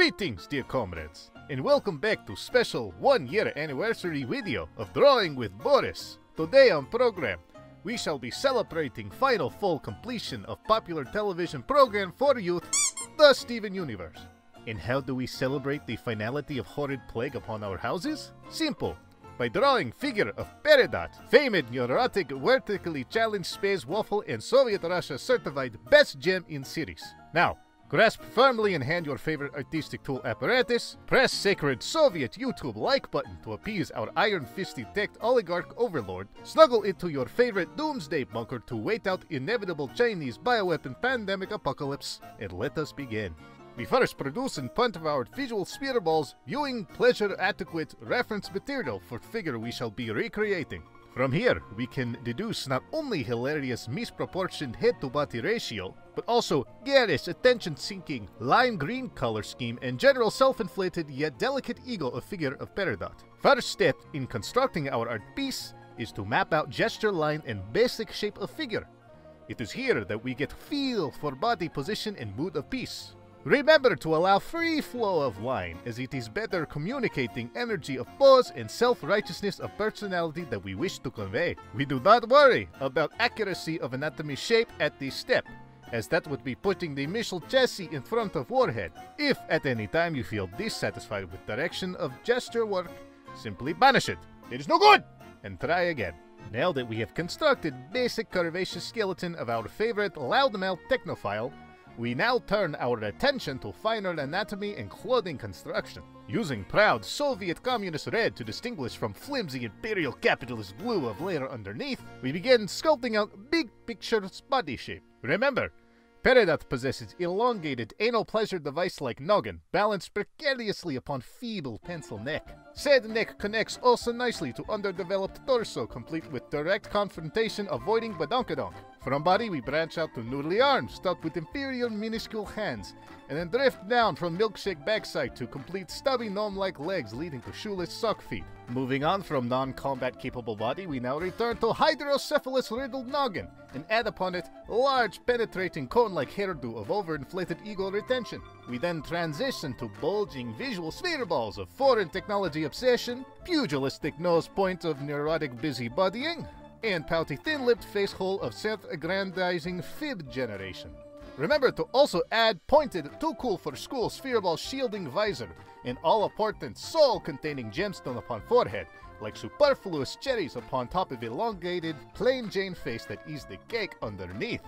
Greetings, dear comrades, and welcome back to special 1-year anniversary video of Drawing with Boris. Today on program, we shall be celebrating final full completion of popular television program for youth, The Steven Universe. And how do we celebrate the finality of horrid plague upon our houses? Simple. By drawing figure of Peridot, famed neurotic vertically challenged space waffle and Soviet Russia certified best gem in series. Now, grasp firmly in hand your favorite artistic tool apparatus, press sacred Soviet YouTube like button to appease our iron-fisted tech oligarch overlord, snuggle into your favorite doomsday bunker to wait out inevitable Chinese bioweapon pandemic apocalypse, and let us begin. We first produce and punt our visual spearballs, viewing pleasure adequate reference material for figure we shall be recreating. From here, we can deduce not only hilarious misproportioned head-to-body ratio, but also garish, attention-seeking, lime green color scheme and general self-inflated yet delicate ego of figure of Peridot. First step in constructing our art piece is to map out gesture line and basic shape of figure. It is here that we get feel for body position and mood of piece. Remember to allow free flow of line, as it is better communicating energy of pose and self-righteousness of personality that we wish to convey. We do not worry about accuracy of anatomy shape at this step, as that would be putting the missile chassis in front of warhead. If at any time you feel dissatisfied with direction of gesture work, simply banish it. It is no good! And try again. Now that we have constructed basic curvaceous skeleton of our favorite loudmouth technophile, we now turn our attention to finer anatomy and clothing construction. Using proud Soviet Communist red to distinguish from flimsy imperial capitalist blue of layer underneath, we begin sculpting out big picture body shape. Remember, Peridot possesses elongated anal pleasure device like noggin, balanced precariously upon feeble pencil neck. Said neck connects also nicely to underdeveloped torso, complete with direct confrontation avoiding badonkadonk. From body we branch out to noodly arms, stuck with inferior minuscule hands, and then drift down from milkshake backside to complete stubby gnome-like legs leading to shoeless sock feet. Moving on from non-combat capable body, we now return to hydrocephalus-riddled noggin, and add upon it large penetrating cone-like hairdo of overinflated ego retention. We then transition to bulging visual sphere balls of foreign technology obsession, pugilistic nose point of neurotic busybodying, and pouty thin-lipped face hole of self-aggrandizing fib generation. Remember to also add pointed too cool for school sphereball shielding visor and all-important soul-containing gemstone upon forehead, like superfluous cherries upon top of elongated plain Jane face that is the cake underneath.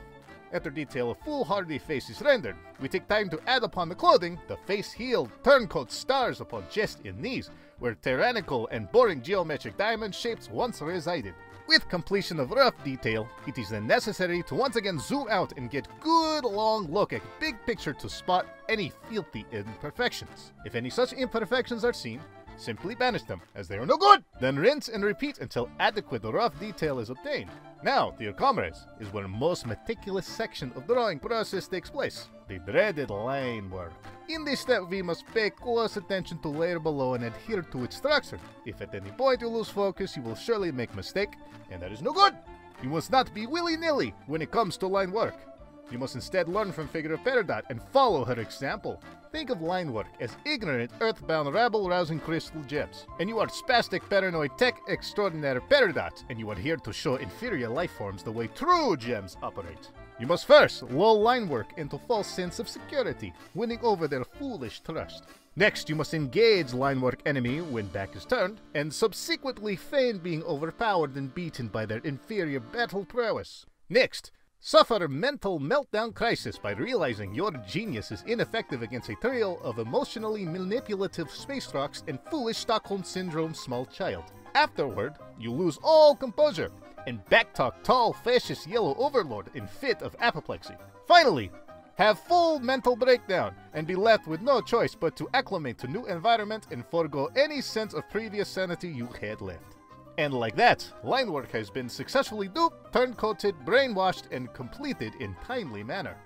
After detail of foolhardy face is rendered, we take time to add upon the clothing the face-heeled turncoat stars upon chest and knees, where tyrannical and boring geometric diamond shapes once resided. With completion of rough detail, it is then necessary to once again zoom out and get good long look at big picture to spot any filthy imperfections. If any such imperfections are seen, simply banish them, as they are no good! Then rinse and repeat until adequate rough detail is obtained. Now, dear comrades, is where most meticulous section of drawing process takes place, the dreaded line work. In this step, we must pay close attention to layer below and adhere to its structure. If at any point you lose focus, you will surely make mistake, and that is no good! You must not be willy-nilly when it comes to line work. You must instead learn from figure of Peridot and follow her example. Think of line work as ignorant, earthbound, rabble-rousing crystal gems. And you are spastic, paranoid, tech extraordinaire Peridot, and you are here to show inferior life forms the way true gems operate. You must first lull line work into false sense of security, winning over their foolish trust. Next, you must engage line work enemy when back is turned, and subsequently feign being overpowered and beaten by their inferior battle prowess. Next, suffer mental meltdown crisis by realizing your genius is ineffective against a trio of emotionally manipulative space rocks and foolish Stockholm Syndrome small child. Afterward, you lose all composure and backtalk tall, fascist yellow overlord in fit of apoplexy. Finally, have full mental breakdown and be left with no choice but to acclimate to new environment and forego any sense of previous sanity you had left. And like that, line work has been successfully duped, turncoated, brainwashed, and completed in timely manner.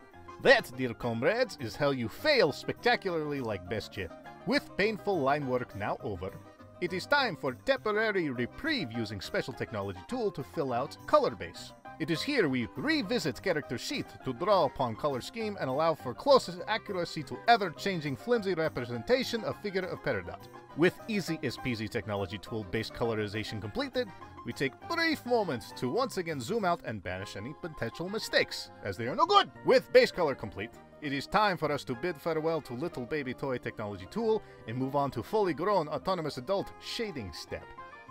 That, dear comrades, is how you fail spectacularly like best jet. With painful line work now over, it is time for temporary reprieve using special technology tool to fill out color base. It is here we revisit character sheet to draw upon color scheme and allow for closest accuracy to ever-changing flimsy representation of figure of Peridot. With easy as peasy technology tool-based colorization completed, we take brief moments to once again zoom out and banish any potential mistakes, as they are no good! With base color complete, it is time for us to bid farewell to little baby toy technology tool and move on to fully grown autonomous adult shading step.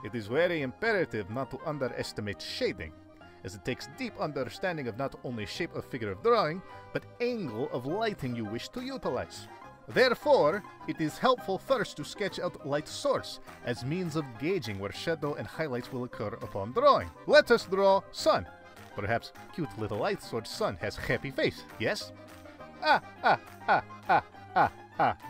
It is very imperative not to underestimate shading, as it takes deep understanding of not only shape of figure of drawing, but angle of lighting you wish to utilize. Therefore, it is helpful first to sketch out light source as means of gauging where shadow and highlights will occur upon drawing. Let us draw sun. Perhaps cute little light source sun has happy face, yes?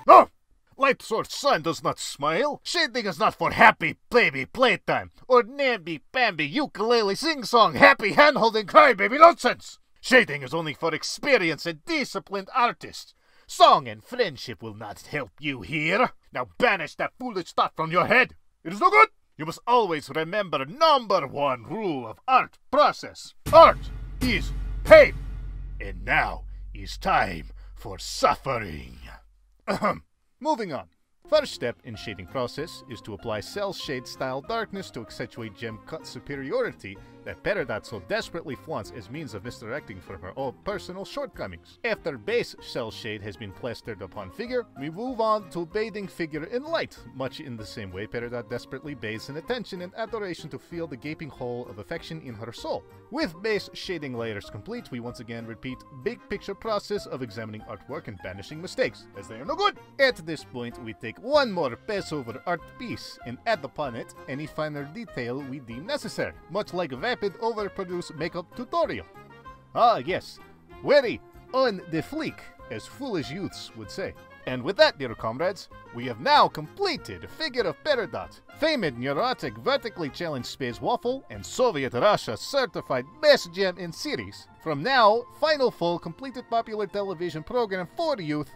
No! Light source sun does not smile. Shading is not for happy baby playtime or namby-pamby ukulele sing-song happy hand-holding crybaby nonsense. Shading is only for experienced and disciplined artists. Song and friendship will not help you here. Now banish that foolish thought from your head. It is no good. You must always remember #1 rule of art process. Art is pain. And now is time for suffering. Moving on. First step in shading process is to apply cell shade style darkness to accentuate gem cut superiority that Peridot so desperately flaunts as means of misdirecting from her own personal shortcomings. After base cell shade has been plastered upon figure, we move on to bathing figure in light, much in the same way Peridot desperately bathes in attention and adoration to feel the gaping hole of affection in her soul. With base shading layers complete, we once again repeat big picture process of examining artwork and banishing mistakes, as they are no good. At this point, we take one more pass over art piece and add upon it any finer detail we deem necessary, much like a rapid overproduced makeup tutorial. Ah yes, very on the fleek, as foolish youths would say. And with that, dear comrades, we have now completed Figure of Peridot, famed neurotic vertically challenged space waffle, and Soviet Russia certified best gem in series. From now, final full completed popular television program for youth,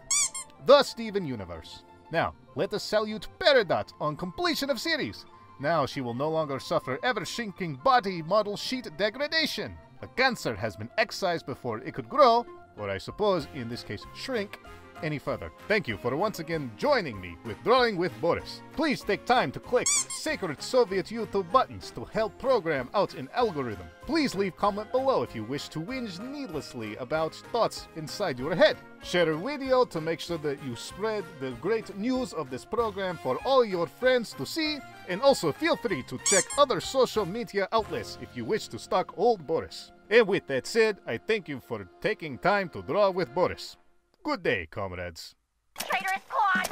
The Steven Universe. Now, let us salute Peridot on completion of series. Now she will no longer suffer ever-shrinking body model sheet degradation. The cancer has been excised before it could grow, or I suppose in this case shrink, any further. Thank you for once again joining me with Drawing with Boris. Please take time to click sacred Soviet YouTube buttons to help program out an algorithm. Please leave comment below if you wish to whinge needlessly about thoughts inside your head. Share a video to make sure that you spread the great news of this program for all your friends to see, and also feel free to check other social media outlets if you wish to stalk old Boris. And with that said, I thank you for taking time to draw with Boris. Good day, comrades. Traitorous claws!